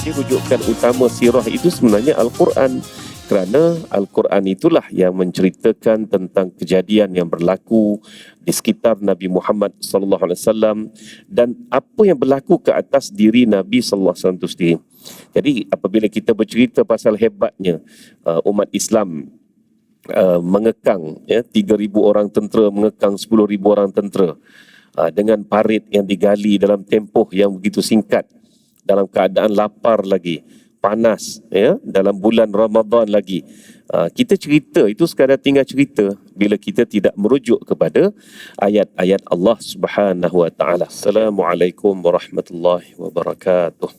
Jadi rujukan utama sirah itu sebenarnya Al-Quran. Kerana Al-Quran itulah yang menceritakan tentang kejadian yang berlaku di sekitar Nabi Muhammad sallallahu alaihi wasallam dan apa yang berlaku ke atas diri Nabi sallallahu alaihi wasallam itu sendiri. Jadi apabila kita bercerita pasal hebatnya umat Islam mengekang 3,000 orang tentera, mengekang 10,000 orang tentera dengan parit yang digali dalam tempoh yang begitu singkat, dalam keadaan lapar lagi, panas, dalam bulan Ramadan lagi. Kita cerita itu sekadar tinggal cerita bila kita tidak merujuk kepada ayat-ayat Allah Subhanahu wa taala. Assalamualaikum warahmatullahi wabarakatuh.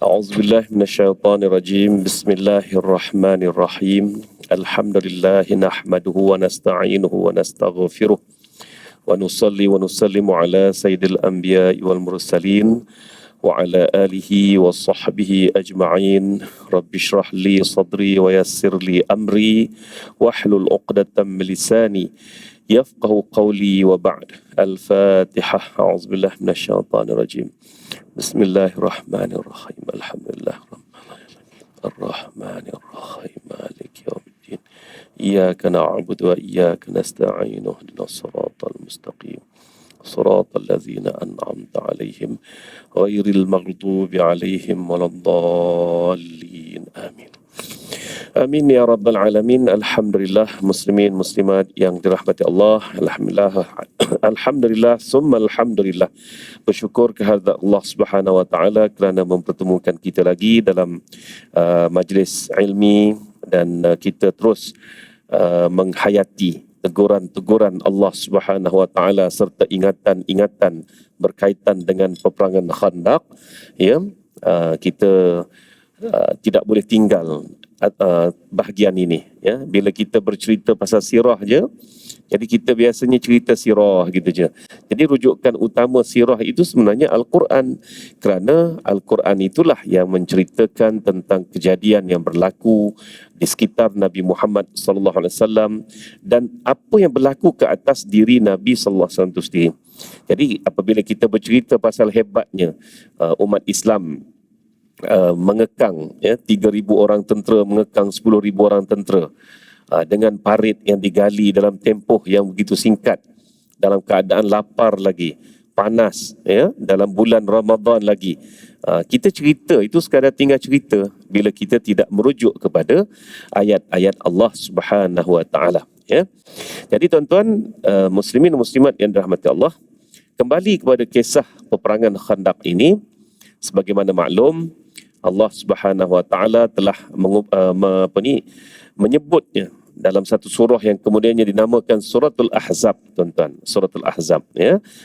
A'udzubillahi minasyaitonirrajim. Bismillahirrahmanirrahim. Alhamdulillah nahmaduhu wa nasta'inuhu wa nastaghfiruh. Wa nusalli wa nusallimu ala sayyidil anbiya'i wal mursalin wa ala alihi wa sahbihi ajma'in. Rabbi shrah li sadri wa yassir li amri wahlul 'uqdatam min lisani yafqahu qawli wa ba'd. Al-Fatihah. A'udzubillahi minasyaitonir rajim. Bismillahirrahmanirrahim. Alhamdulillah Ar-Rahmanir Rahim. Maliki yaumiddin. Iyyaka na'budu wa iyyaka nasta'in. Ihdinas siratal mustaqim. Siratal ladzina an'amta 'alaihim ghairil maghdubi 'alaihim waladdallin. Amin. Amin ya rabbal alamin. Alhamdulillah muslimin muslimat yang dirahmati Allah. Alhamdulillah summa alhamdulillah. Bersyukur kehadirat Allah Subhanahu wa taala kerana mempertemukan kita lagi dalam majlis ilmi dan kita terus menghayati teguran-teguran Allah Subhanahu wa taala serta ingatan-ingatan berkaitan dengan peperangan Khandaq. Kita tidak boleh tinggal bahagian ini, bila kita bercerita pasal sirah je, jadi kita biasanya cerita sirah gitu je. Jadi rujukan utama sirah itu sebenarnya Al-Quran. Kerana Al-Quran itulah yang menceritakan tentang kejadian yang berlaku di sekitar Nabi Muhammad sallallahu alaihi wasallam dan apa yang berlaku ke atas diri Nabi sallallahu alaihi wasallam itu sendiri. Jadi apabila kita bercerita pasal hebatnya umat Islam mengekang 3,000 orang tentera, mengekang 10,000 orang tentera dengan parit yang digali dalam tempoh yang begitu singkat, dalam keadaan lapar lagi, panas, dalam bulan Ramadan lagi. Kita cerita itu sekadar tinggal cerita bila kita tidak merujuk kepada ayat-ayat Allah Subhanahu wa taala. Jadi tuan-tuan muslimin muslimat yang dirahmati Allah, kembali kepada kisah peperangan Khandaq ini, sebagaimana maklum Allah Subhanahu wa taala telah menyebutnya dalam satu surah yang kemudiannya dinamakan Suratul Ahzab, tuan-tuan. Suratul Ahzab,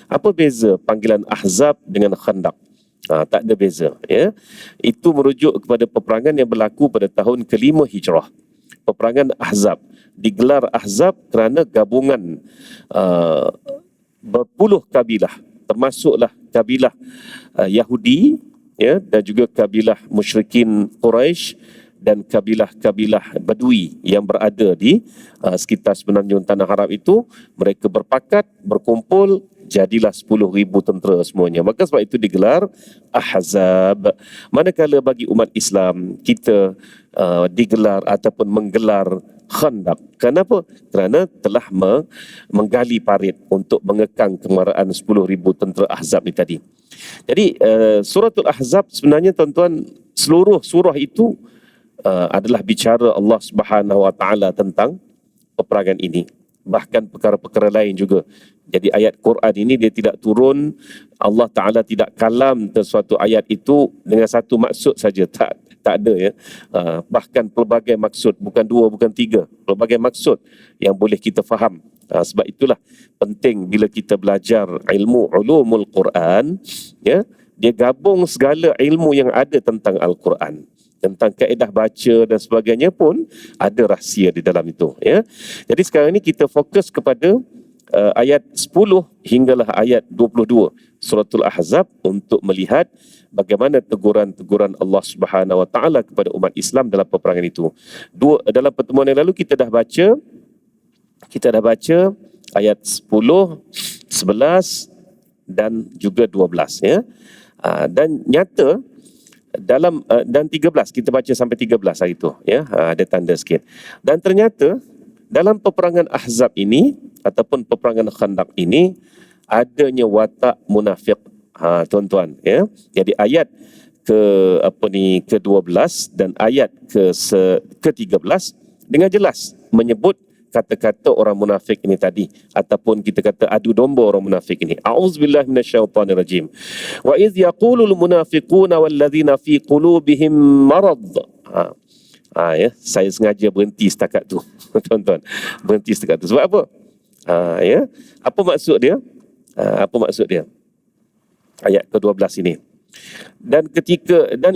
Apa beza panggilan Ahzab dengan Khandaq? Tak ada beza, Itu merujuk kepada peperangan yang berlaku pada tahun ke-5 Hijrah. Peperangan Ahzab digelar Ahzab kerana gabungan berpuluh kabilah, termasuklah kabilah Yahudi, dan juga kabilah musyrikin Quraisy dan kabilah-kabilah Badui yang berada di sekitar semenanjung Tanah Arab itu. Mereka berpakat, berkumpul, jadilah 10,000 tentera semuanya. Maka sebab itu digelar Ahzab. Manakala bagi umat Islam, kita digelar ataupun menggelar Khandaq. Kenapa? Kerana telah menggali parit untuk mengekang kemarahan 10,000 tentera Ahzab ini tadi. Jadi Suratul Ahzab sebenarnya tuan-tuan, seluruh surah itu adalah bicara Allah Subhanahu wa taala tentang peperangan ini. Bahkan perkara-perkara lain juga. Jadi ayat Quran ini dia tidak turun, Allah Ta'ala tidak kalam sesuatu ayat itu dengan satu maksud saja. Tak ada, bahkan pelbagai maksud, bukan dua, bukan tiga, pelbagai maksud yang boleh kita faham. Sebab itulah penting bila kita belajar ilmu ulumul Quran, dia gabung segala ilmu yang ada tentang Al-Quran. Tentang kaedah baca dan sebagainya pun ada rahsia di dalam itu. Jadi sekarang ini kita fokus kepada ayat 10 hinggalah ayat 22 Suratul Ahzab untuk melihat bagaimana teguran-teguran Allah Subhanahu wa taala kepada umat Islam dalam peperangan itu. Dalam pertemuan yang lalu kita dah baca ayat 10, 11 dan juga 12, Dan nyata dan 13 kita baca sampai 13 hari tu ya, ada tanda sikit. Dan ternyata dalam peperangan Ahzab ini ataupun peperangan Khandaq ini adanya watak munafik, tuan-tuan ya. Jadi ayat ke-12 dan ayat ke-13 dengan jelas menyebut kata-kata orang munafik ini tadi, ataupun kita kata adu domba orang munafik ini. A'udzubillahi minasyaitonirrajim. Wa idz yaqulul munafiquna walladzina fi qulubihim marad. Ya, saya sengaja berhenti setakat tu. Tuan-tuan, berhenti setakat tu. Sebab apa? Ya, apa maksud dia? Apa maksud dia? Ayat ke-12 ini. Dan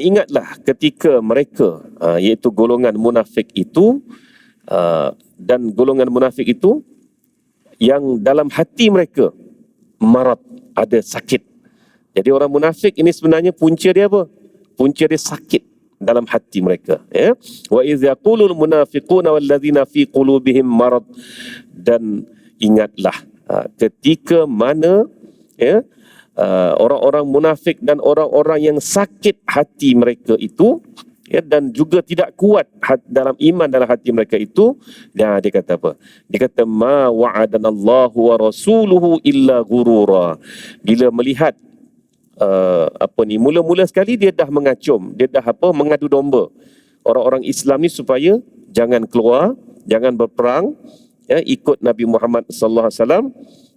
ingatlah ketika mereka, iaitu golongan munafik itu, dan golongan munafik itu yang dalam hati mereka marad, ada sakit. Jadi orang munafik ini sebenarnya punca dia apa? Punca dia sakit dalam hati mereka ya. Wa idz yaqulul munafiquna walladzina fi qulubihim marad. Dan ingatlah ketika mana ya, orang-orang munafik dan orang-orang yang sakit hati mereka itu ya, dan juga tidak kuat dalam iman dalam hati mereka itu, dia kata apa? Dia kata ma wa'adanallahu wa rasuluhu illa ghurura. Bila melihat mula-mula sekali dia dah mengacum, dia dah mengadu domba orang-orang Islam ni supaya jangan keluar, jangan berperang ya, ikut Nabi Muhammad sallallahu alaihi wasallam.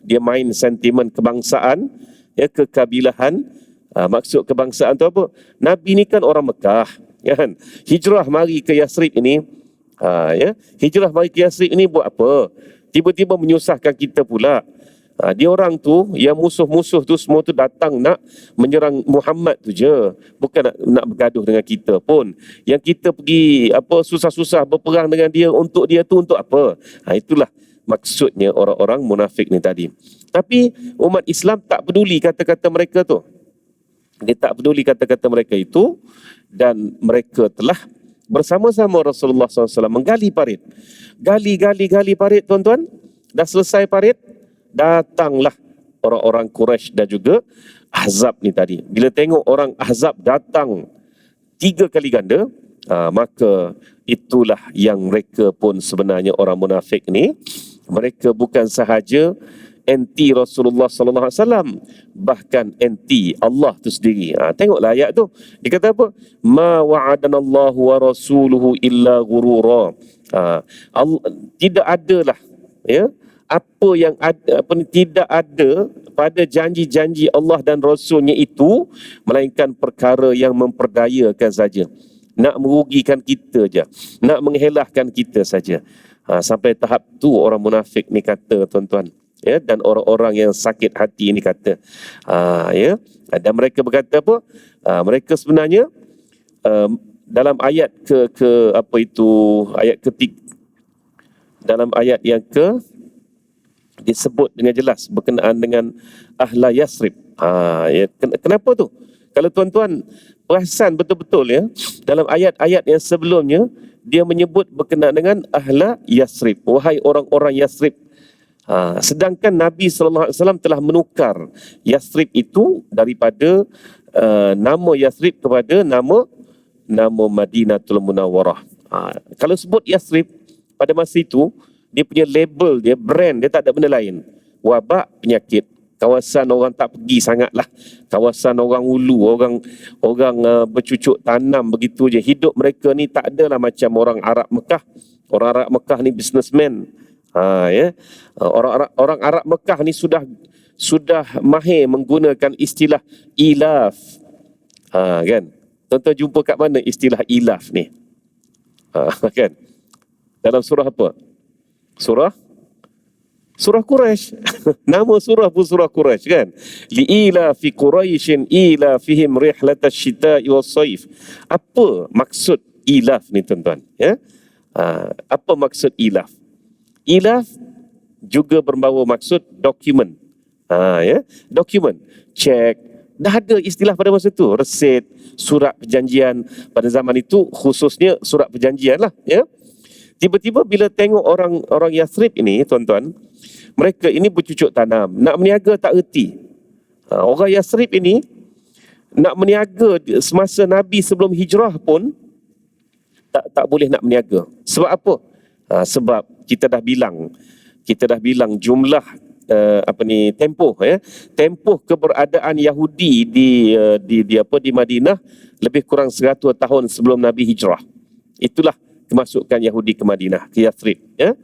Dia main sentimen kebangsaan ya, kekabilahan. Maksud kebangsaan tu apa? Nabi ni kan orang Mekah kan, hijrah mari ke Yasrib ini, ya, hijrah mari ke Yasrib ini buat apa? Tiba-tiba menyusahkan kita pula. Dia orang tu, yang musuh-musuh tu semua tu datang nak menyerang Muhammad tu je, bukan nak bergaduh dengan kita pun. Yang kita pergi susah-susah berperang dengan dia untuk dia tu untuk apa? Itulah maksudnya orang-orang munafik ni tadi. Tapi umat Islam tak peduli kata-kata mereka tu. Dia tak peduli kata-kata mereka itu, dan mereka telah bersama-sama Rasulullah SAW menggali parit. Gali parit, tuan-tuan. Dah selesai parit, datanglah orang-orang Quraisy dan juga Ahzab ni tadi. Bila tengok orang Ahzab datang 3 kali ganda, maka itulah yang mereka pun sebenarnya orang munafik ni. Mereka bukan sahaja anti Rasulullah sallallahu alaihi wasallam, bahkan anti Allah tu sendiri. Tengoklah ayat tu. Dia kata apa? Ma wa'adanallahu wa rasuluhu illa ghurura. Tidak adalah ya, apa yang ada, tidak ada pada janji-janji Allah dan Rasulnya itu melainkan perkara yang memperdayakan saja. Nak merugikan kita je, nak menghelahkan kita saja. Sampai tahap tu orang munafik ni kata, tuan-tuan ya, dan orang-orang yang sakit hati ini kata, ya, dan mereka berkata apa? Mereka sebenarnya dalam ayat ayat ketiga, dalam ayat yang disebut dengan jelas berkenaan dengan ahla Yasrib. Ya, kenapa tu? Kalau tuan-tuan perasan betul-betul ya, dalam ayat-ayat yang sebelumnya dia menyebut berkenaan dengan ahla Yasrib, wahai orang-orang Yasrib. Sedangkan Nabi SAW telah menukar Yasrib itu daripada nama Yasrib kepada nama Madinatul Munawwarah. Kalau sebut Yasrib pada masa itu, dia punya label dia, brand dia, tak ada benda lain. Wabak, penyakit, kawasan orang tak pergi sangatlah, kawasan orang ulu, orang bercucuk tanam begitu je. Hidup mereka ni tak adalah macam orang Arab Mekah. Orang Arab Mekah ni businessman. Ya, orang Arab Mekah ni sudah mahir menggunakan istilah ilaf. Kan? Tuan-tuan jumpa kat mana istilah ilaf ni? Kan? Dalam surah apa? Surah Quraisy. Nama surah pun surah Quraisy kan? Li'ila fi Quraisyin ila fihim rihlatash shita'i was-saif. Apa maksud ilaf ni, tuan-tuan? Ya? Apa maksud ilaf? Ilaf juga berbawa maksud dokumen. Ya, dokumen, cek. Dah ada istilah pada masa tu, resit, surat perjanjian. Pada zaman itu khususnya surat perjanjian lah. Ya. Tiba-tiba bila tengok orang Yasrib ini, tuan-tuan, mereka ini bercucuk tanam, nak berniaga tak erti. Orang Yasrib ini Nak meniaga semasa Nabi sebelum hijrah pun tak boleh nak meniaga. Sebab apa? Sebab kita dah bilang jumlah tempoh tempoh keberadaan Yahudi di Madinah lebih kurang 100 tahun sebelum Nabi hijrah. Itulah kemasukan Yahudi ke Madinah, ke Yathrib, ya.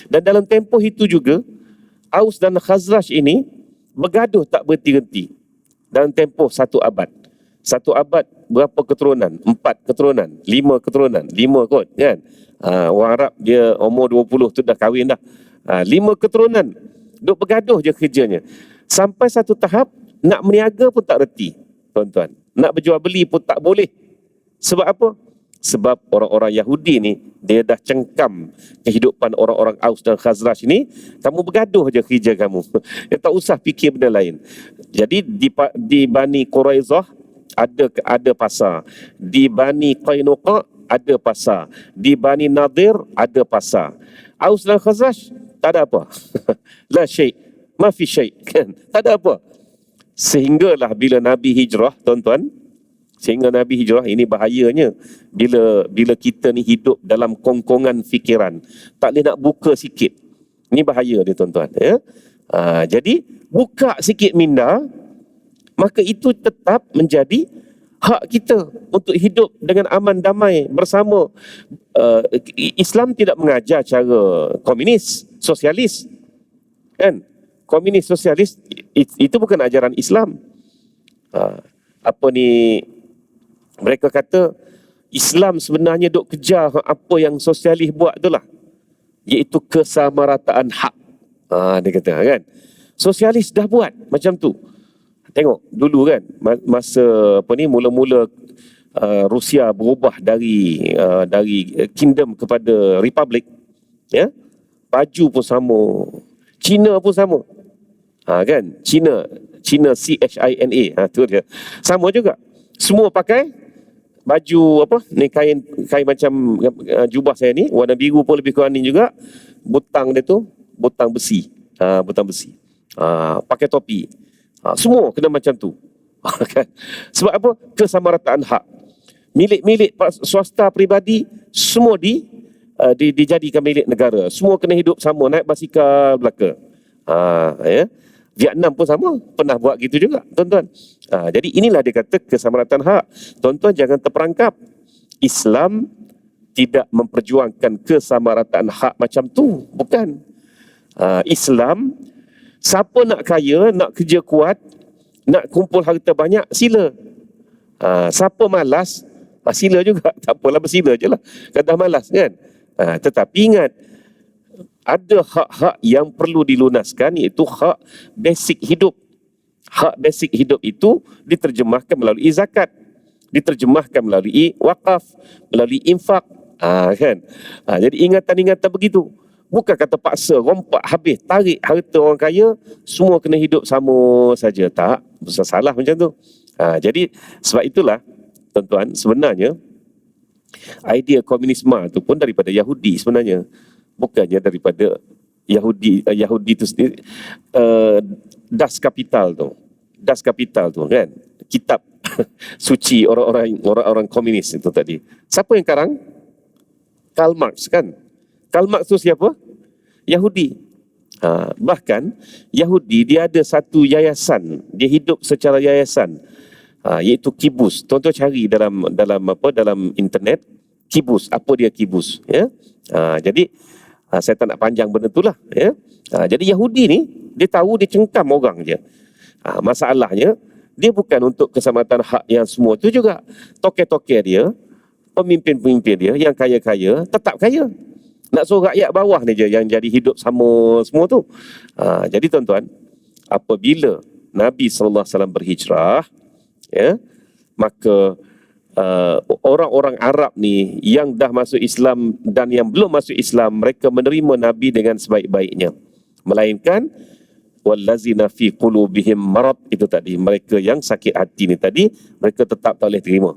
Dan dalam tempoh itu juga Aus dan Khazraj ini bergaduh tak berhenti-henti dalam tempoh 1 abad. 1 abad berapa keturunan? 4 keturunan, 5 keturunan, 5 kot, kan? Orang Arab dia umur 20 tu dah kahwin dah. 5 keturunan duk bergaduh je kerjanya. Sampai satu tahap nak meniaga pun tak reti, tuan-tuan. Nak berjual beli pun tak boleh. Sebab apa? Sebab orang-orang Yahudi ni dia dah cengkam kehidupan orang-orang Aus dan Khazraj ni. Kamu bergaduh je kerja kamu. Dia tak usah fikir benda lain. Jadi di Bani Quraizah ada pasar. Di Bani Qainuqa ada pasar. Di Bani Nadir ada pasar. Aus dan Khazraj tak ada apa. La syai', ma fi syai', kan? Tak ada apa. Sehinggalah bila Nabi hijrah, tuan-tuan, ini bahayanya bila kita ni hidup dalam kongkongan fikiran, tak boleh nak buka sikit. Ini bahaya dia, tuan-tuan, ya. Jadi buka sikit minda, maka itu tetap menjadi hak kita untuk hidup dengan aman damai bersama. Islam tidak mengajar cara komunis, sosialis, kan? Komunis, sosialis itu bukan ajaran Islam. Mereka kata Islam sebenarnya duk kejar apa yang sosialis buat itulah, iaitu kesamarataan hak. Dia kata, kan, sosialis dah buat macam tu. Tengok dulu, kan, masa mula-mula Rusia berubah dari kingdom kepada republik, ya. Baju pun sama, Cina pun sama. Kan, Cina CHINA, tu dia. Sama juga. Semua pakai baju kain macam jubah saya ni, warna biru pun lebih kurang ni juga. Butang dia tu butang besi. Pakai topi. Semua kena macam tu. Kan? Sebab apa? Kesamarataan hak. Milik-milik swasta peribadi semua dijadikan milik negara. Semua kena hidup sama, naik basikal belaka. Ya. Vietnam pun sama, pernah buat gitu juga, tuan-tuan. Jadi inilah dia kata kesamarataan hak. Tuan-tuan jangan terperangkap. Islam tidak memperjuangkan kesamarataan hak macam tu, bukan. Islam, siapa nak kaya, nak kerja kuat, nak kumpul harta banyak, sila. Siapa malas, sila juga. Tak apalah, bersila je lah. Kadang malas, kan. Tetapi ingat, ada hak-hak yang perlu dilunaskan, iaitu hak basic hidup. Hak basic hidup itu diterjemahkan melalui zakat, diterjemahkan melalui wakaf, melalui infak. Kan? Jadi ingatan-ingatan begitu. Bukan kata paksa, rompak habis, tarik harta orang kaya, semua kena hidup sama saja. Tak, besar salah macam tu. Jadi sebab itulah, tuan-tuan, sebenarnya idea komunisme itu pun daripada Yahudi sebenarnya. Bukannya daripada Yahudi itu sendiri. Das Kapital tu, kan, kitab suci orang-orang komunis itu tadi. Siapa yang karang? Karl Marx, kan. Karl Marx tu siapa? Yahudi. Bahkan Yahudi dia ada satu yayasan, dia hidup secara yayasan, iaitu kibus. Tuan-tuan cari dalam internet kibus, apa dia kibus, ya. Jadi saya tak nak panjang benda tu lah, ya. Jadi Yahudi ni dia tahu dia cengkam orang je. Masalahnya dia bukan untuk kesamatan hak yang semua tu juga. Toke-toke dia, pemimpin-pemimpin dia yang kaya-kaya tetap kaya. Nak suruh rakyat bawah ni je yang jadi hidup sama semua tu. Jadi tuan-tuan, apabila Nabi SAW berhijrah, ya, maka orang-orang Arab ni yang dah masuk Islam dan yang belum masuk Islam, mereka menerima Nabi dengan sebaik-baiknya. Melainkan wallazina fi qulubihim marad, itu tadi, mereka yang sakit hati ni tadi, mereka tetap tak boleh terima.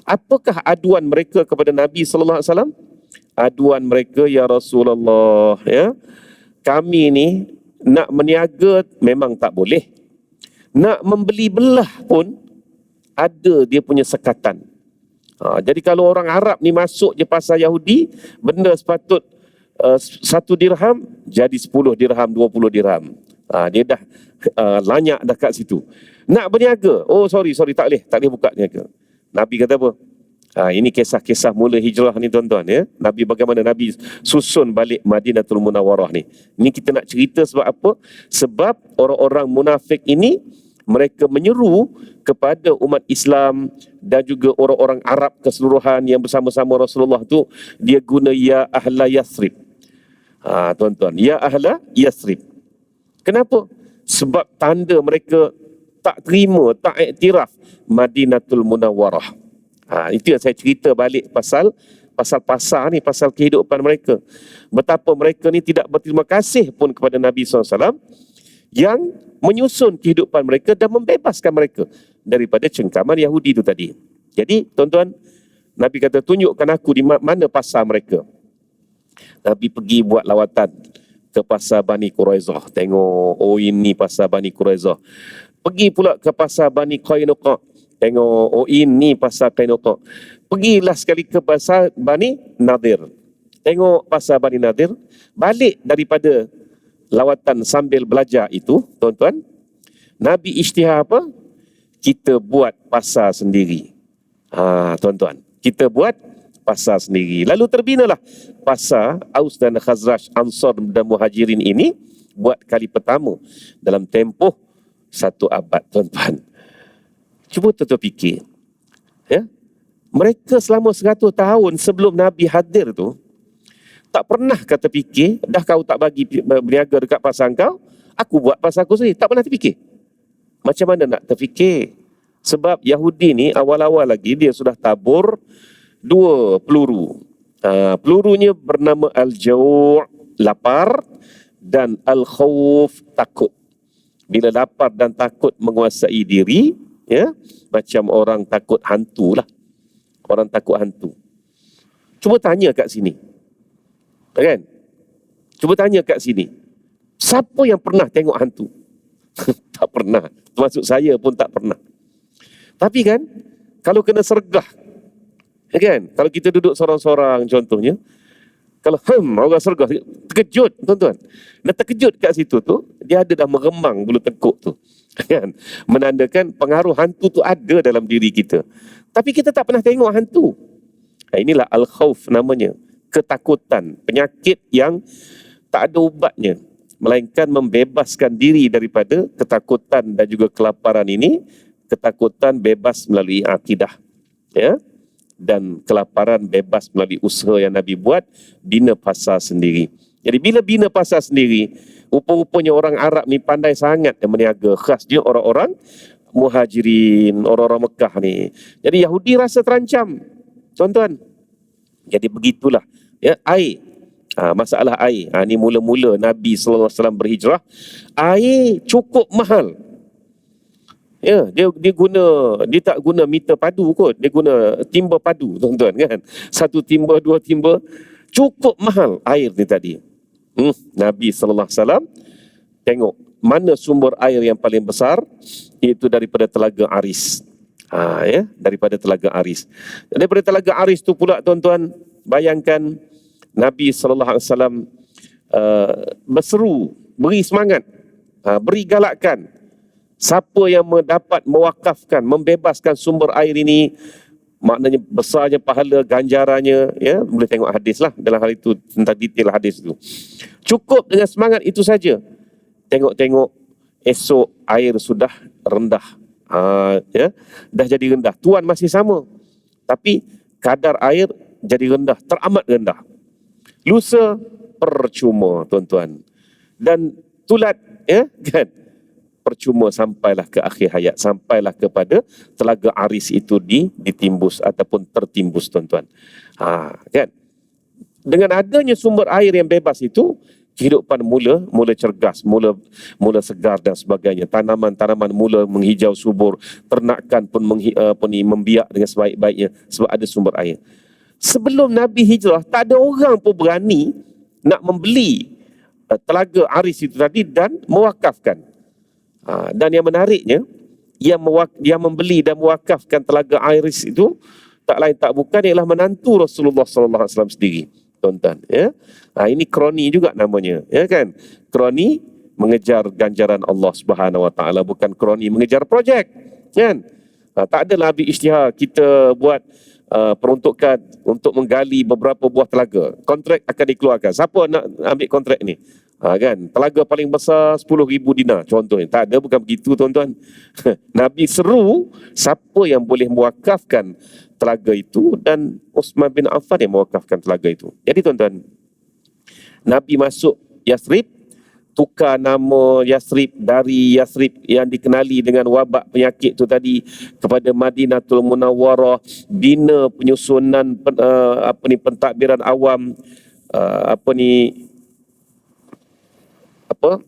Apakah aduan mereka kepada Nabi sallallahu alaihi wasallam? Aduan mereka, ya Rasulullah, ya, kami ni nak meniaga memang tak boleh. Nak membeli belah pun ada dia punya sekatan. Jadi kalau orang Arab ni masuk je pasar Yahudi, benda sepatut 1 dirham jadi 10 dirham, 20 dirham. Dia dah lanyak dah kat situ. Nak berniaga, oh sorry tak boleh buka niaga. Nabi kata apa? Ini kisah-kisah mula hijrah ni tuan-tuan ya. Nabi bagaimana Nabi susun balik Madinatul Munawwarah ni. Ini kita nak cerita sebab apa? Sebab orang-orang munafik ini mereka menyeru kepada umat Islam dan juga orang-orang Arab keseluruhan yang bersama-sama Rasulullah tu, dia guna ya ahla Yathrib. Tuan-tuan, ya ahla Yathrib. Kenapa? Sebab tanda mereka tak terima, tak iktiraf Madinatul Munawwarah. Itu yang saya cerita balik pasal pasar ni, pasal kehidupan mereka. Betapa mereka ni tidak berterima kasih pun kepada Nabi SAW yang menyusun kehidupan mereka dan membebaskan mereka daripada cengkaman Yahudi itu tadi. Jadi tuan-tuan, Nabi kata tunjukkan aku di mana pasar mereka. Nabi pergi buat lawatan ke pasar Bani Quraizah. Tengok, oh ini pasar Bani Quraizah. Pergi pula ke pasar Bani Qainuqa. Tengok, oh ini pasar Qainuqa. Pergilah sekali ke pasar Bani Nadir. Tengok pasar Bani Nadir. Balik daripada lawatan sambil belajar itu, tuan-tuan, Nabi isytihar apa? Kita buat pasar sendiri. Tuan-tuan, kita buat pasar sendiri. Lalu terbinalah pasar Aus dan Khazraj, Ansar dan Muhajirin ini buat kali pertama dalam tempoh 1 abad, tuan-tuan. Cuba tuan-tuan fikir. Ya? Mereka selama 100 tahun sebelum Nabi hadir tu, tak pernah kata fikir, dah kau tak bagi berniaga dekat pasar kau, aku buat pasar aku sendiri. Tak pernah terfikir. Macam mana nak terfikir? Sebab Yahudi ni awal-awal lagi dia sudah tabur 2 peluru. Pelurunya bernama Al-Jaw', lapar, dan Al-Khawf, takut. Bila lapar dan takut menguasai diri, ya, macam orang takut hantu lah. Orang takut hantu. Cuba tanya kat sini. Kan? Cuba tanya kat sini. Siapa yang pernah tengok hantu? Tak pernah. Termasuk saya pun tak pernah. Tapi kan, kalau kena sergah, kan? Kalau kita duduk sorang-sorang contohnya, kalau orang sergah, terkejut tuan-tuan. Dan terkejut kat situ tu, dia ada dah meremang bulu tengkuk tu. Kan? Menandakan pengaruh hantu tu ada dalam diri kita. Tapi kita tak pernah tengok hantu. Inilah Al-Khawf namanya. Ketakutan, penyakit yang tak ada ubatnya, melainkan membebaskan diri daripada ketakutan dan juga kelaparan ini. Ketakutan bebas melalui akidah, ya, dan kelaparan bebas melalui usaha yang Nabi buat, bina pasar sendiri. Jadi bila bina pasar sendiri, rupa-rupanya orang Arab ni pandai sangat yang berniaga, khasnya orang-orang Muhajirin, orang-orang Mekah ni. Jadi Yahudi rasa terancam, tuan-tuan. Jadi begitulah, ya, air. Masalah air. Ni mula-mula Nabi sallallahu alaihi wasallam berhijrah, air cukup mahal. Ya, dia tak guna meter padu kot, dia guna timba padu, tuan-tuan, kan. 1 timba, 2 timba, cukup mahal air ni tadi. Nabi sallallahu alaihi wasallam tengok mana sumber air yang paling besar, iaitu daripada Telaga Aris. Ya, daripada Telaga Aris. Daripada Telaga Aris tu pula, tuan-tuan, bayangkan Nabi sallallahu alaihi wasallam berseru, beri semangat, beri galakkan. Siapa yang mendapat mewakafkan, membebaskan sumber air ini, maknanya besarnya pahala, ganjarannya, ya, boleh tengok hadis lah dalam hal itu, tentang detail hadis itu. Cukup dengan semangat itu saja. Tengok-tengok esok air sudah rendah. Ya, dah jadi rendah. Tuan masih sama, tapi kadar air jadi rendah, teramat rendah. Lusa percuma, tuan-tuan. Dan tulat, ya, kan, percuma sampailah ke akhir hayat, sampailah kepada Telaga Aris itu ditimbus ataupun tertimbus, tuan-tuan. Kan? Dengan adanya sumber air yang bebas itu, kehidupan mula cergas, mula segar dan sebagainya. Tanaman-tanaman mula menghijau subur, ternakan pun membiak dengan sebaik-baiknya sebab ada sumber air. Sebelum Nabi hijrah, tak ada orang pun berani nak membeli Telaga Aris itu tadi dan mewakafkan. Dan yang menariknya, yang membeli dan mewakafkan telaga Iris itu tak lain tak bukan ialah menantu Rasulullah sallallahu alaihi wasallam sendiri, tuan-tuan, ya. Ini kroni juga namanya, ya kan? Kroni mengejar ganjaran Allah Subhanahu wa taala, bukan kroni mengejar projek, kan? Tak adalah habis isytihar kita buat peruntukan untuk menggali beberapa buah telaga. Kontrak akan dikeluarkan. Siapa nak ambil kontrak ni? Kan? Telaga paling besar 10,000 dinar contohnya. Tak ada, bukan begitu, tuan-tuan. Nabi seru siapa yang boleh mewakafkan telaga itu, dan Uthman bin Affan yang mewakafkan telaga itu. Jadi tuan-tuan, Nabi masuk Yathrib, tukar nama Yathrib dari Yathrib yang dikenali dengan wabak penyakit itu tadi kepada Madinatul Munawwarah, bina penyusunan pentadbiran awam,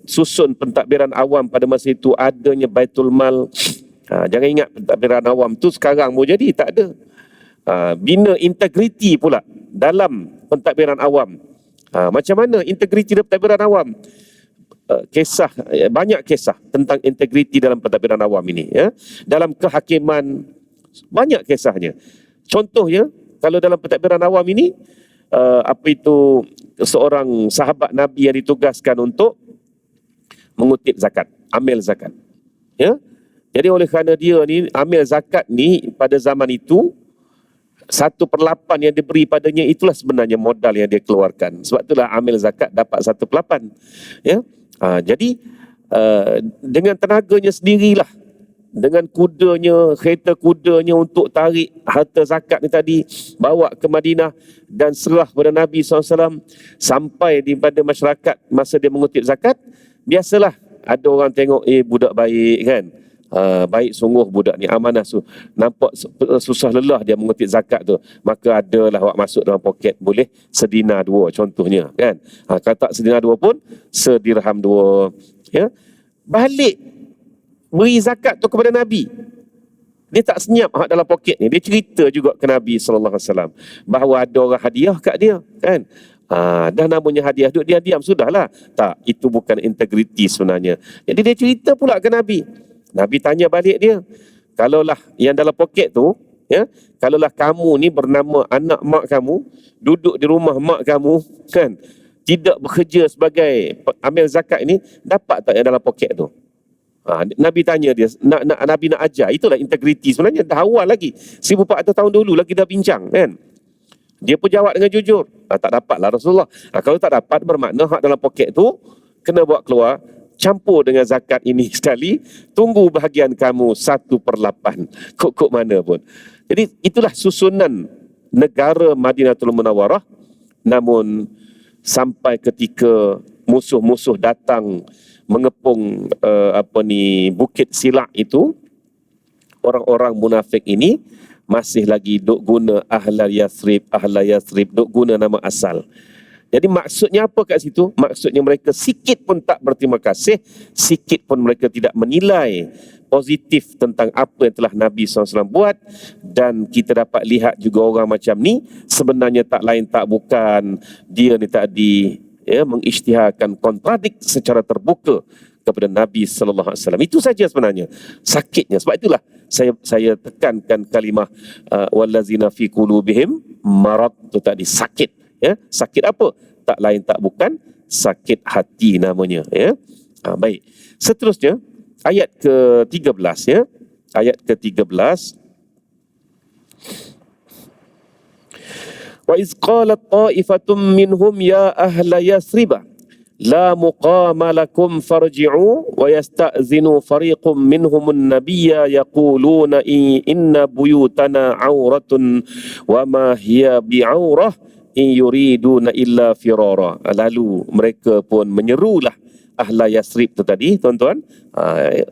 susun pentadbiran awam pada masa itu, adanya Baitul Mal. Jangan ingat pentadbiran awam tu sekarang mau jadi, tak ada. Bina integriti pula dalam pentadbiran awam. Macam mana integriti dalam pentadbiran awam? Banyak kisah tentang integriti dalam pentadbiran awam ini, ya. Dalam kehakiman banyak kisahnya. Contohnya, kalau dalam pentadbiran awam ini, seorang sahabat Nabi yang ditugaskan untuk mengutip zakat, amil zakat, ya. Jadi oleh kerana dia ni amil zakat ni pada zaman itu 1/8 yang diberi padanya, itulah sebenarnya modal yang dia keluarkan. Sebab itulah amil zakat dapat 1/8, ya. Jadi dengan tenaganya sendirilah, dengan kudanya, kereta kudanya untuk tarik harta zakat ni tadi, bawa ke Madinah dan serah kepada Nabi SAW. Sampai di pada masyarakat masa dia mengutip zakat, biasalah ada orang tengok, budak baik, kan. Baik sungguh budak ni, amanah, nampak susah lelah dia mengutip zakat tu, maka adalah awak masuk dalam poket, boleh sedina 2 contohnya, kan. Kalau tak sedina 2 pun sedirham 2, ya. Balik beri zakat tu kepada Nabi, dia tak senyap dalam poket ni, dia cerita juga ke Nabi SAW bahawa ada orang hadiah kat dia, kan. Dah namanya hadiah, duduk diam-diam sudahlah. Tak, itu bukan integriti sebenarnya. Jadi dia cerita pula ke Nabi. Nabi tanya balik dia, kalaulah yang dalam poket tu, ya, kalaulah kamu ni bernama anak mak kamu, duduk di rumah mak kamu, kan, tidak bekerja sebagai amil zakat ini, dapat tak yang dalam poket tu? Nabi tanya dia, Nabi nak ajar, itulah integriti sebenarnya. Dah awal lagi, 1400 tahun dulu lagi dah bincang, kan. Dia pun jawab dengan jujur, tak dapatlah Rasulullah. Kalau tak dapat, bermakna hak dalam poket tu kena bawa keluar, campur dengan zakat ini sekali, tunggu bahagian kamu 1/8, kok mana pun. Jadi itulah susunan negara Madinatul Munawwarah. Namun sampai ketika musuh-musuh datang mengepung Bukit Silak itu, orang-orang munafik ini masih lagi duk guna ahla Yathrib, duk guna nama asal. Jadi maksudnya apa kat situ? Maksudnya mereka sikit pun tak berterima kasih, sikit pun mereka tidak menilai positif tentang apa yang telah Nabi SAW buat. Dan kita dapat lihat juga orang macam ni sebenarnya tak lain tak bukan, dia ni tadi, ya, mengisytiharkan kontradik secara terbuka kepada Nabi SAW. Itu saja sebenarnya sakitnya. Sebab itulah saya tekankan kalimah wallazina fi qulubihim marad tu tadi, sakit. Ya, sakit apa? Tak lain tak bukan sakit hati namanya, ya. Baik. Seterusnya ayat ke-13, ya. Ayat ke-13. Wa iz qalat ta'ifatum minhum ya ahla Yathriba la muqama lakum farji'u wa yasta'zinu fariqum minhumun nabiyya yaquluna inna buyutana auratun wa ma hiya bi'aurah in yuriduna illa firara. Lalu mereka pun menyerulah ahla Yathrib tu tadi, tuan-tuan.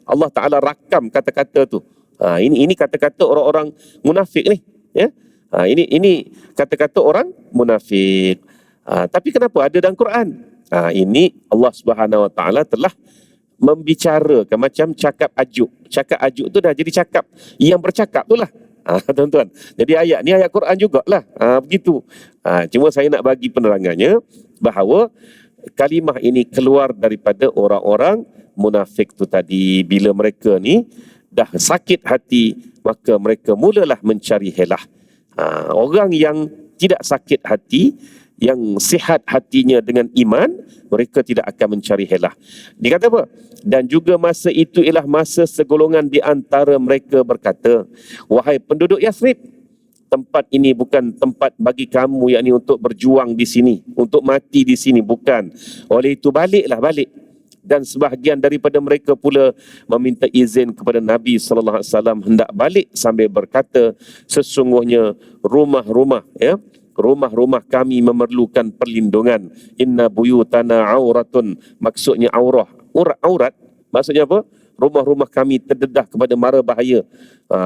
Allah Ta'ala rakam kata-kata tu. Ini kata-kata orang-orang munafik ni, ya. Ini kata-kata orang munafik. Tapi kenapa ada dalam Quran? Ini Allah Subhanahu Wa Ta'ala telah membicarakan macam cakap ajuk. Cakap ajuk tu dah jadi cakap yang bercakap tu lah. Tuan-tuan, jadi ayat ni ayat Quran jugalah. Begitu. Cuma saya nak bagi penerangannya bahawa kalimah ini keluar daripada orang-orang munafik tu tadi, bila mereka ni dah sakit hati, maka mereka mulalah mencari helah. Orang yang tidak sakit hati, yang sihat hatinya dengan iman, mereka tidak akan mencari helah. Dia kata apa? Dan juga masa itu ialah masa segolongan di antara mereka berkata, wahai penduduk Yathrib, tempat ini bukan tempat bagi kamu, yakni untuk berjuang di sini, untuk mati di sini, bukan. Oleh itu baliklah, balik. Dan sebahagian daripada mereka pula meminta izin kepada Nabi sallallahu alaihi wasallam hendak balik sambil berkata, sesungguhnya rumah-rumah kami memerlukan perlindungan. Inna buyutana auratun, maksudnya aurat maksudnya apa? Rumah-rumah kami terdedah kepada mara bahaya.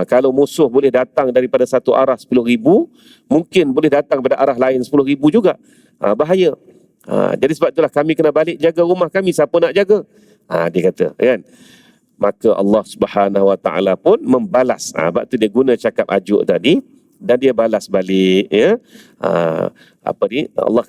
Kalau musuh boleh datang daripada satu arah 10,000, mungkin boleh datang pada arah lain 10,000 juga. Bahaya. Jadi sebab itulah kami kena balik jaga rumah kami. Siapa nak jaga? Dia kata, kan? Maka Allah Subhanahu Wa Taala pun membalas. Sebab tu dia guna cakap ajuk tadi, dan dia balas balik, ya. Allah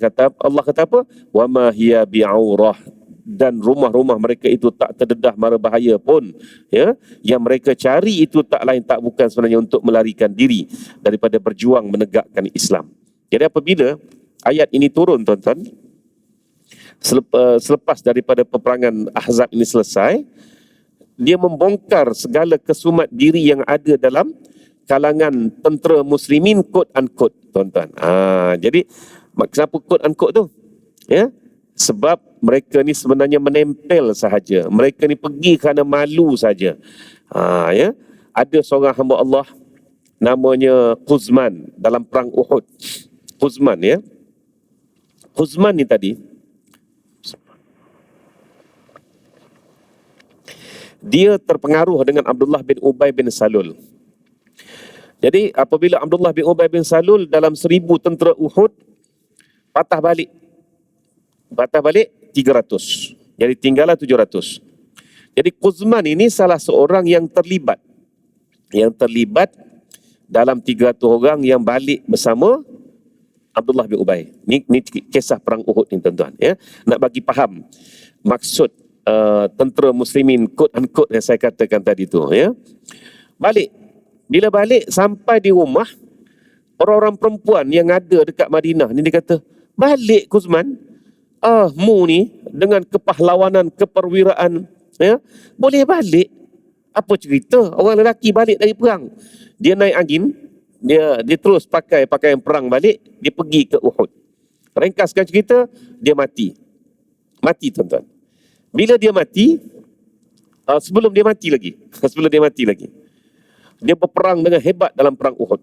kata apa? Wa ma hiya bi'aurah, dan rumah-rumah mereka itu tak terdedah mara bahaya pun, ya. Yang mereka cari itu tak lain tak bukan sebenarnya untuk melarikan diri daripada berjuang menegakkan Islam. Jadi apabila ayat ini turun, tuan-tuan, selepas daripada peperangan Ahzab ini selesai, dia membongkar segala kesumat diri yang ada dalam kalangan tentera muslimin, quote unquote, tuan-tuan. Jadi kenapa quote unquote tu? Ya, sebab mereka ni sebenarnya menempel sahaja. Mereka ni pergi kerana malu saja. Ya, ada seorang hamba Allah namanya Quzman dalam perang Uhud. Quzman, ya. Quzman ni tadi, dia terpengaruh dengan Abdullah bin Ubay bin Salul. Jadi apabila Abdullah bin Ubay bin Salul dalam 1,000 tentera Uhud patah balik 300. Jadi tinggallah 700. Jadi Quzman ini salah seorang yang terlibat dalam 300 orang yang balik bersama Abdullah bin Ubay. Ni kisah perang Uhud ni, tuan-tuan, ya. Nak bagi faham maksud tentera muslimin, quote unquote, yang saya katakan tadi tu, ya. Bila balik sampai di rumah, orang-orang perempuan yang ada dekat Madinah ni dia kata, balik Quzman, mu ni dengan kepahlawanan, keperwiraan, ya, boleh balik? Apa cerita? Orang lelaki balik dari perang, dia naik angin, dia terus pakai pakaian perang balik, dia pergi ke Uhud. Ringkaskan cerita, dia mati, tuan-tuan. Bila dia mati, sebelum dia mati lagi, dia berperang dengan hebat dalam perang Uhud.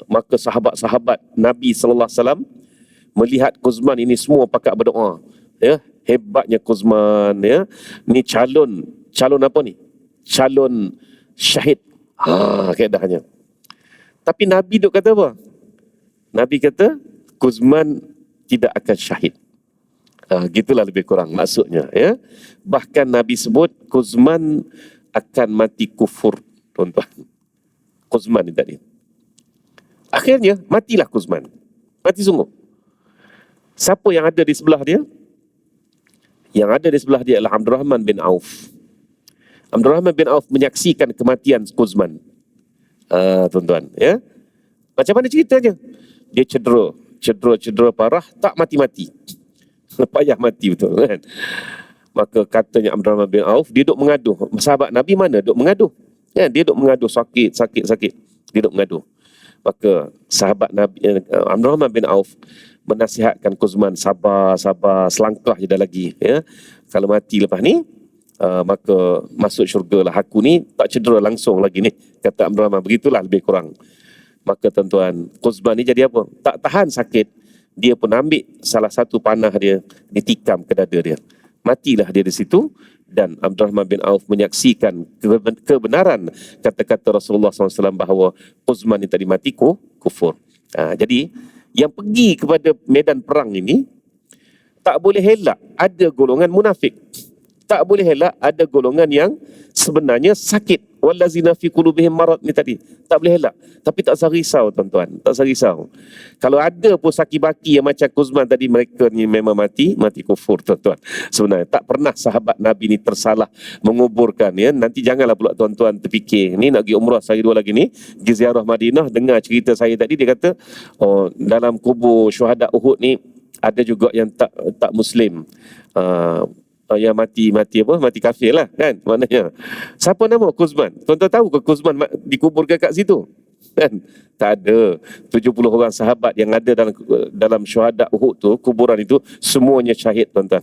Maka sahabat-sahabat Nabi sallallahu alaihi wasallam melihat Quzman ini semua pakat berdoa, ya, hebatnya Quzman, ya. Ni calon apa ni? Calon syahid. Keadaannya. Tapi Nabi duk kata apa? Nabi kata Quzman tidak akan syahid. Gitulah lebih kurang maksudnya, ya. Bahkan Nabi sebut Quzman akan mati kufur, tuan-tuan. Quzman ni tadi. Akhirnya matilah Quzman. Mati sungguh. Siapa yang ada di sebelah dia? Yang ada di sebelah dia adalah Abdurrahman bin Auf. Abdurrahman bin Auf menyaksikan kematian Quzman. Tuan-tuan, ya. Macam mana ceritanya? Dia cedera parah, tak mati-mati. Payah mati betul, kan? Maka katanya Abdurrahman bin Auf, dia duk mengaduh. Sahabat Nabi mana duk mengaduh? Ya, dia duk mengaduh sakit. Dia duk mengaduh. Maka sahabat Nabi Abdurrahman bin Auf menasihatkan Quzman, sabar, selangkah je dah lagi, ya. Kalau mati lepas ni, maka masuk syurga lah. Aku ni tak cedera langsung lagi ni, kata Abdurrahman. Begitulah lebih kurang. Maka tuan-tuan, Quzman ni jadi apa? Tak tahan sakit, dia pun ambil salah satu panah dia, ditikam ke dada dia. Matilah dia di situ. Dan Abdurrahman bin Auf menyaksikan kebenaran kata-kata Rasulullah SAW bahawa Quzman ni tadi mati kufur. Jadi yang pergi kepada medan perang ini tak boleh helak ada golongan munafik. Tak boleh elak ada golongan yang sebenarnya sakit. Wallazina fi qulubihim marad ni tadi. Tak boleh elak. Tapi tak usah risau tuan-tuan. Tak usah risau. Kalau ada pun saki-baki yang macam Kuzman tadi, mereka ni memang mati kufur tuan-tuan. Sebenarnya tak pernah sahabat Nabi ni tersalah menguburkan ya. Nanti janganlah pula tuan-tuan terfikir ni nak pergi umrah sehari dua lagi ni, pergi ziarah Madinah, dengar cerita saya tadi, dia kata oh dalam kubur syuhada Uhud ni ada juga yang tak muslim. Yang mati kafir lah kan, maknanya. Siapa nama Kuzman? Tuan-tuan tahu ke Kuzman dikuburkan kat situ? Kan? Tak ada. 70 orang sahabat yang ada dalam syuhada Uhud tu, kuburan itu semuanya syahid tuan-tuan.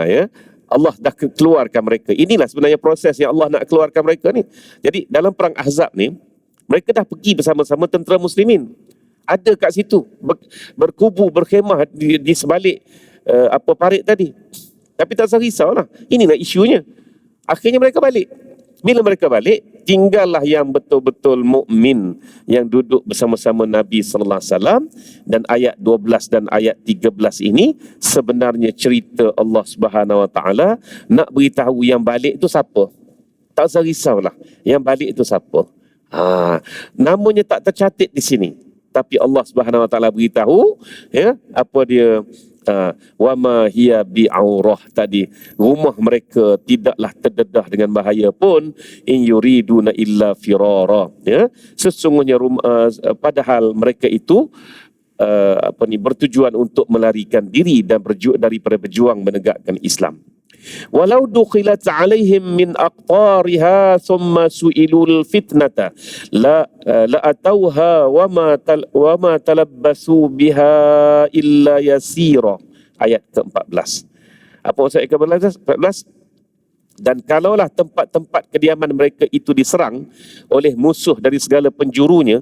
Ya. Allah dah keluarkan mereka. Inilah sebenarnya proses yang Allah nak keluarkan mereka ni. Jadi dalam perang Ahzab ni, mereka dah pergi bersama-sama tentera muslimin. Ada kat situ berkubu, berkhemah di sebalik parit tadi. Tapi tak usah risaulah. Inilah isunya. Akhirnya mereka balik. Bila mereka balik, tinggallah yang betul-betul mukmin yang duduk bersama-sama Nabi sallallahu alaihi wasallam. Dan ayat 12 dan ayat 13 ini sebenarnya cerita Allah Subhanahu wa taala nak beritahu yang balik itu siapa. Tak usah risaulah. Yang balik itu siapa. Namanya tak tercatat di sini. Tapi Allah Subhanahu wa taala beritahu ya, apa dia, wa ma hiya bi'aurah tadi, rumah mereka tidaklah terdedah dengan bahaya pun, in yuriduna illa firara ya, sesungguhnya padahal mereka itu bertujuan untuk melarikan diri dan daripada berjuang menegakkan Islam. Walau dukhilat alaihim min aqtariha thumma su'ilul fitnata la atauha wa ma talabbasu biha illa yasira. Ayat ke-14. Apa maksud ayat ke-14? Dan kalaulah tempat-tempat kediaman mereka itu diserang oleh musuh dari segala penjurunya,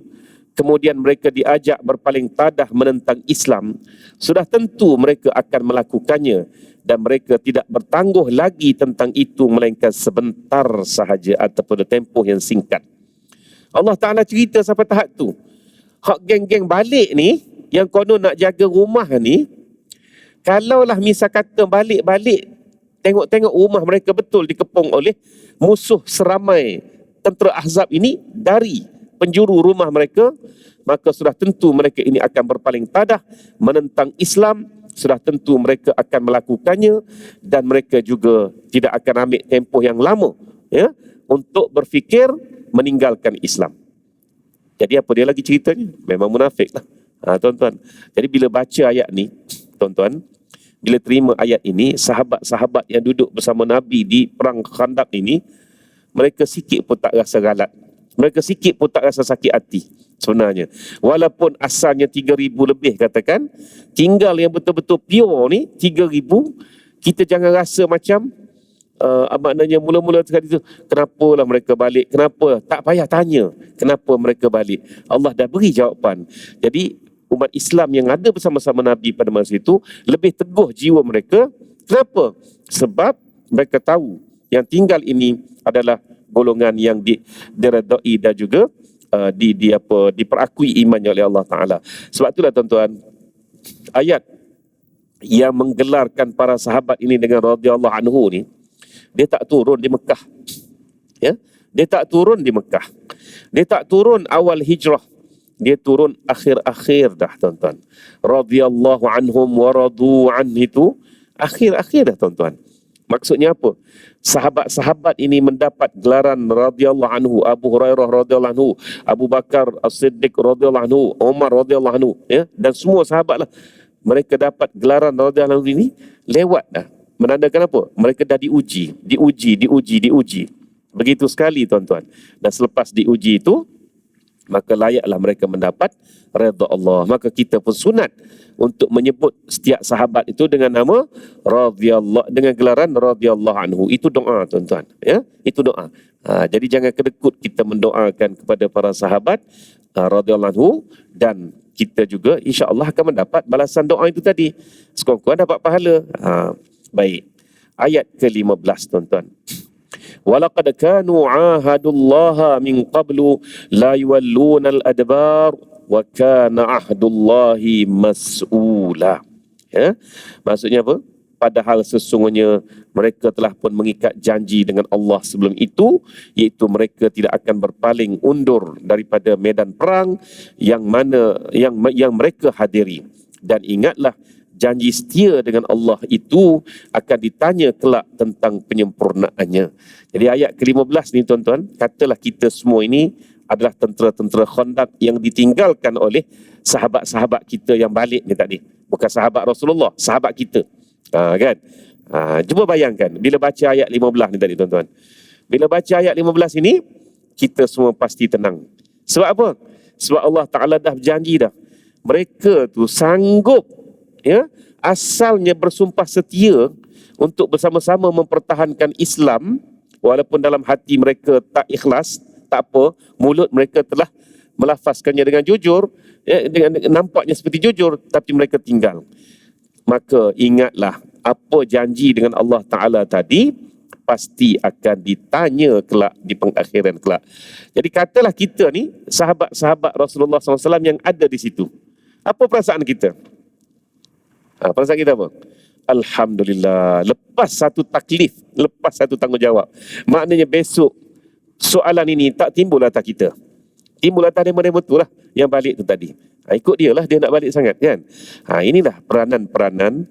kemudian mereka diajak berpaling tadah menentang Islam, sudah tentu mereka akan melakukannya, dan mereka tidak bertangguh lagi tentang itu melainkan sebentar sahaja ataupun tempoh yang singkat. Allah Ta'ala cerita sampai tahap tu. Hak geng-geng balik ni, yang konon nak jaga rumah ni, kalaulah misal kata balik-balik, tengok-tengok rumah mereka betul dikepung oleh musuh seramai tentera Ahzab ini dari penjuru rumah mereka, maka sudah tentu mereka ini akan berpaling tadah menentang Islam. Sudah tentu mereka akan melakukannya, dan mereka juga tidak akan ambil tempoh yang lama ya, untuk berfikir meninggalkan Islam. Jadi apa dia lagi ceritanya? Memang munafik lah tuan-tuan. Jadi bila baca ayat ni tuan-tuan, bila terima ayat ini, sahabat-sahabat yang duduk bersama Nabi di perang Khandaq ini, mereka sikit pun tak rasa galat. Mereka sikit pun tak rasa sakit hati sebenarnya. Walaupun asalnya 3,000 lebih katakan, tinggal yang betul-betul pure ni 3,000, kita jangan rasa macam maknanya mula-mula sekali tu, kenapalah mereka balik? Kenapa? Tak payah tanya kenapa mereka balik. Allah dah beri jawapan. Jadi umat Islam yang ada bersama-sama Nabi pada masa itu lebih teguh jiwa mereka. Kenapa? Sebab mereka tahu yang tinggal ini adalah golongan yang diredai dan juga diperakui imannya oleh Allah Ta'ala. Sebab itulah tuan-tuan, ayat yang menggelarkan para sahabat ini dengan radhiyallahu anhu ni, dia tak turun di Mekah ya? Dia tak turun di Mekah, dia tak turun awal hijrah, dia turun akhir-akhir dah tuan-tuan. Radhiyallahu anhum wa radu an, itu akhir-akhir dah tuan-tuan. Maksudnya apa? Sahabat-sahabat ini mendapat gelaran radhiyallahu anhu. Abu Hurairah radhiyallahu anhu, Abu Bakar As-Siddiq radhiyallahu anhu, Umar radhiyallahu anhu ya, dan semua sahabatlah, mereka dapat gelaran radhiyallahu anhu ini lewat dah. Menandakan apa? Mereka dah diuji. Begitu sekali tuan-tuan. Dan selepas diuji itu, maka layaklah mereka mendapat redha Allah. Maka kita pun sunat untuk menyebut setiap sahabat itu dengan nama radhiyallahu, dengan gelaran radhiyallahu anhu. Itu doa tuan-tuan ya, itu doa. Jadi jangan kedekut kita mendoakan kepada para sahabat radhiyallahu anhu, dan kita juga insya-Allah akan mendapat balasan doa itu tadi. Sekurang-kurang dapat pahala. Baik. Ayat ke-15 tuan-tuan. Walaqad kanu ahadullaha min qablu la yuwalluna al-adbar wa kana ahdullahi mas'ula. Ya? Maksudnya apa? Padahal sesungguhnya Mereka telah pun mengikat janji dengan Allah sebelum itu, iaitu mereka tidak akan berpaling undur daripada medan perang yang mana yang mereka hadiri. Dan ingatlah, janji setia dengan Allah itu akan ditanya kelak tentang penyempurnaannya. Jadi ayat ke-15 ni tuan-tuan, katalah kita semua ini adalah tentera-tentera Khandaq yang ditinggalkan oleh sahabat-sahabat kita yang balik ni tadi. Bukan sahabat Rasulullah, sahabat kita. Kan? Cuba bayangkan bila baca ayat 15 ni tadi tuan-tuan. Bila baca ayat 15 ini, kita semua pasti tenang. Sebab apa? Sebab Allah Ta'ala dah berjanji dah. Mereka tu sanggup, ya, asalnya bersumpah setia untuk bersama-sama mempertahankan Islam, walaupun dalam hati mereka tak ikhlas, tak apa, mulut mereka telah melafazkannya dengan jujur, ya, dengan nampaknya seperti jujur, tapi mereka tinggal. Maka ingatlah, apa janji dengan Allah Ta'ala tadi pasti akan ditanya kelak di pengakhiran kelak. Jadi katalah kita ni sahabat-sahabat Rasulullah SAW yang ada di situ. Apa perasaan kita? Perasaan kita apa? Alhamdulillah, lepas satu taklif, lepas satu tanggungjawab. Maknanya besok soalan ini tak timbul atas kita. Timbul atas demo-demo tu lah yang balik tu tadi. Ikut dia lah, dia nak balik sangat kan. Inilah peranan-peranan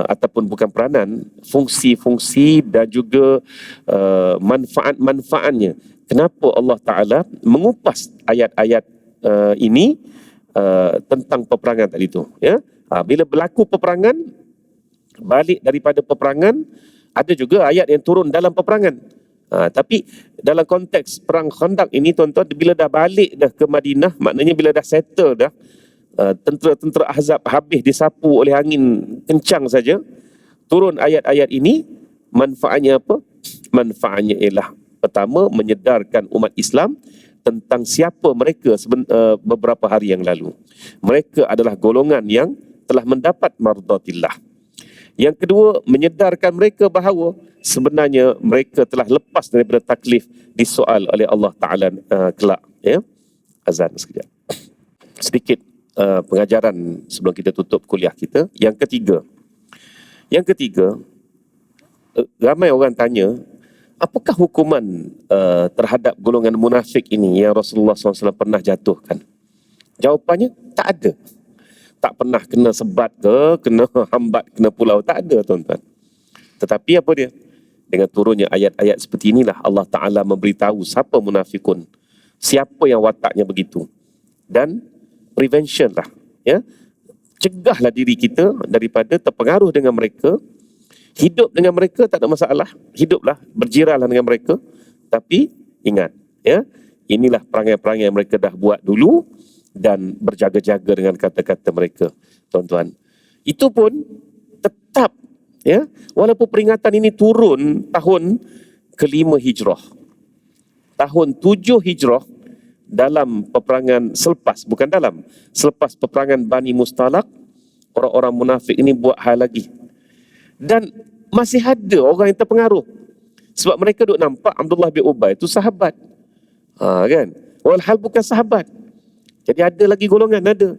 ataupun bukan peranan, fungsi-fungsi dan juga manfaat-manfaatnya. Kenapa Allah Ta'ala mengupas ayat-ayat ini tentang peperangan tadi tu, ya? Bila berlaku peperangan, balik daripada peperangan, ada juga ayat yang turun dalam peperangan. Tapi dalam konteks perang Khandaq ini tuan-tuan, bila dah balik dah ke Madinah, maknanya bila dah settle dah, tentera-tentera Ahzab habis disapu oleh angin kencang saja, turun ayat-ayat ini. Manfaatnya apa? Manfaatnya ialah, pertama, menyedarkan umat Islam tentang siapa mereka beberapa hari yang lalu. Mereka adalah golongan yang telah mendapat mardatillah. Yang kedua, menyedarkan mereka bahawa sebenarnya mereka telah lepas daripada taklif disoal oleh Allah Ta'ala kelak. Ya? Azan sekejap. Sedikit pengajaran sebelum kita tutup kuliah kita. Yang ketiga, ramai orang tanya, apakah hukuman terhadap golongan munafik ini yang Rasulullah SAW pernah jatuhkan? Jawapannya, tak ada. Tak pernah kena sebat ke, kena hambat, kena pulau. Tak ada tuan-tuan. Tetapi apa dia? Dengan turunnya ayat-ayat seperti inilah Allah Ta'ala memberitahu siapa munafikun, siapa yang wataknya begitu. Dan prevention lah, ya? Cegahlah diri kita daripada terpengaruh dengan mereka. Hidup dengan mereka tak ada masalah. Hiduplah, berjiralah dengan mereka. Tapi ingat, ya, inilah perangai-perangai yang mereka dah buat dulu, dan berjaga-jaga dengan kata-kata mereka, tuan-tuan. Itu pun tetap, ya, walaupun peringatan ini turun tahun ke-5 Hijrah, tahun 7 Hijrah, dalam peperangan selepas peperangan Bani Mustalaq, orang-orang munafik ini buat hal lagi. Dan masih ada orang yang terpengaruh. Sebab mereka duk nampak Abdullah bin Ubay itu sahabat. Kan? Walhal bukan sahabat. Jadi ada lagi golongan, ada.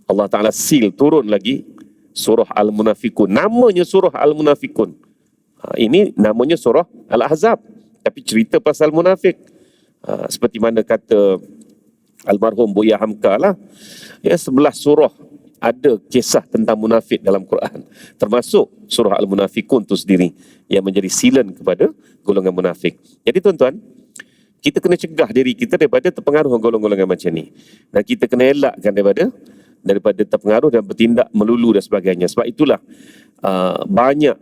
Allah Ta'ala seal, turun lagi surah Al-Munafikun. Namanya surah Al-Munafikun. Ini namanya surah Al-Ahzab. Tapi cerita pasal munafik. Seperti mana kata almarhum Buya Hamka lah. Ya, 11 surah ada kisah tentang munafik dalam Quran. Termasuk surah Al-Munafikun itu sendiri yang menjadi silen kepada golongan munafik. Jadi tuan-tuan, kita kena cegah diri kita daripada terpengaruh golongan-golongan macam ni. Dan kita kena elakkan daripada terpengaruh dan bertindak melulu dan sebagainya. Sebab itulah banyak,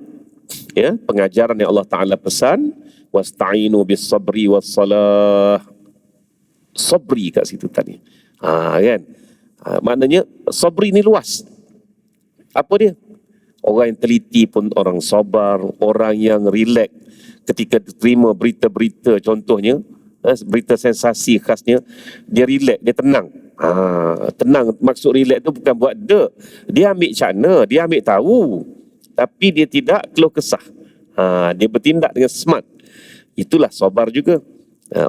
ya, pengajaran yang Allah Ta'ala pesan, wasta'inu bis sabri was salah. Sabri kat situ tadi. Kan? Maknanya sabri ni luas. Apa dia? Orang yang teliti pun orang sabar, orang yang relax ketika terima berita-berita, contohnya berita sensasi khasnya, dia relax, dia tenang. Tenang, maksud relax tu bukan buat dia ambil cakna, dia ambil tahu, tapi dia tidak keluh kesah. Dia bertindak dengan smart. Itulah sabar juga.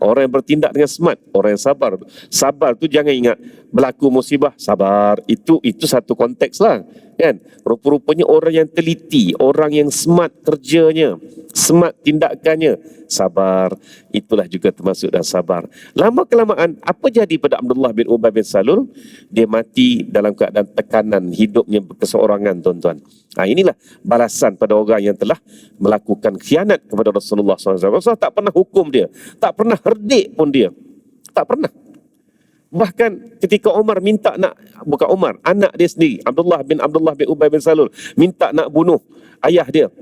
Orang yang bertindak dengan smart, orang yang sabar. Sabar tu jangan ingat berlaku musibah, sabar. Itu satu konteks lah. kan? Rupa-rupanya orang yang teliti, orang yang smart kerjanya, smart tindakannya, sabar. Itulah juga termasuk dan sabar. Lama kelamaan, apa jadi pada Abdullah bin Ubay bin Salul? Dia mati dalam keadaan tekanan, hidupnya berkeseorangan, tuan-tuan. Inilah balasan pada orang yang telah melakukan khianat kepada Rasulullah SAW. Rasulullah tak pernah hukum dia, tak pernah herdik pun dia, tak pernah. Bahkan ketika Umar minta nak, bukan Umar, anak dia sendiri, Abdullah bin Ubay bin Salul, minta nak bunuh ayah dia.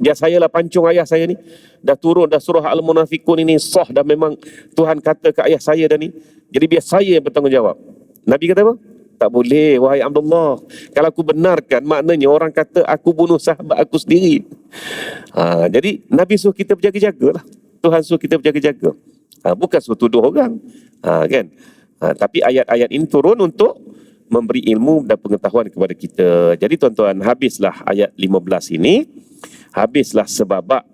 Dia, saya lah pancung ayah saya ni. Dah turun dah surah Al-Munafiqun ini sah, dah memang Tuhan kata ke ayah saya dah ni. Jadi biar saya yang bertanggungjawab. Nabi kata apa? Tak boleh, wahai Abdullah. Kalau aku benarkan, maknanya orang kata aku bunuh sahabat aku sendiri. Jadi Nabi suruh kita berjaga-jaga lah. Tuhan suruh kita berjaga-jaga. Bukan suruh tuduh orang. Kan? Tapi ayat-ayat ini turun untuk memberi ilmu dan pengetahuan kepada kita. Jadi tuan-tuan, habislah ayat 15 ini. Habislah sebabak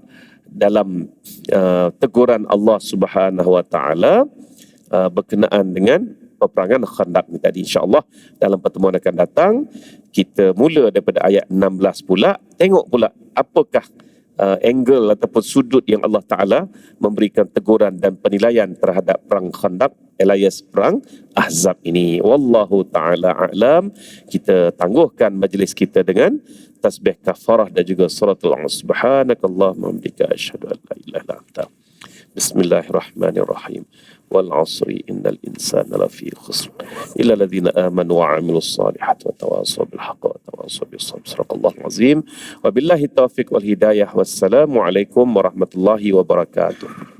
dalam teguran Allah Subhanahu Wa Taala berkenaan dengan peperangan Khandaq ni tadi. InsyaAllah dalam pertemuan akan datang kita mula daripada ayat 16 pula. Tengok pula apakah angle ataupun sudut yang Allah Ta'ala memberikan teguran dan penilaian terhadap perang Khandaq alias perang Ahzab ini. Wallahu Ta'ala a'lam. Kita tangguhkan majlis kita dengan tasbih kafarah dan juga suratul Subhanakallahumma wa bihamdika asyhadu an la ilaha illa anta. Bismillahirrahmanirrahim. Wal 'asri innal insana lafi khusr illa alladhina amanu wa 'amilus solihati wa tawassaw bil haqqi wa tawassaw bis sabr. Shadaqallahul azim. Wabillahi taufiq wal hidayah. Wassalamu alaikum warahmatullahi wabarakatuh.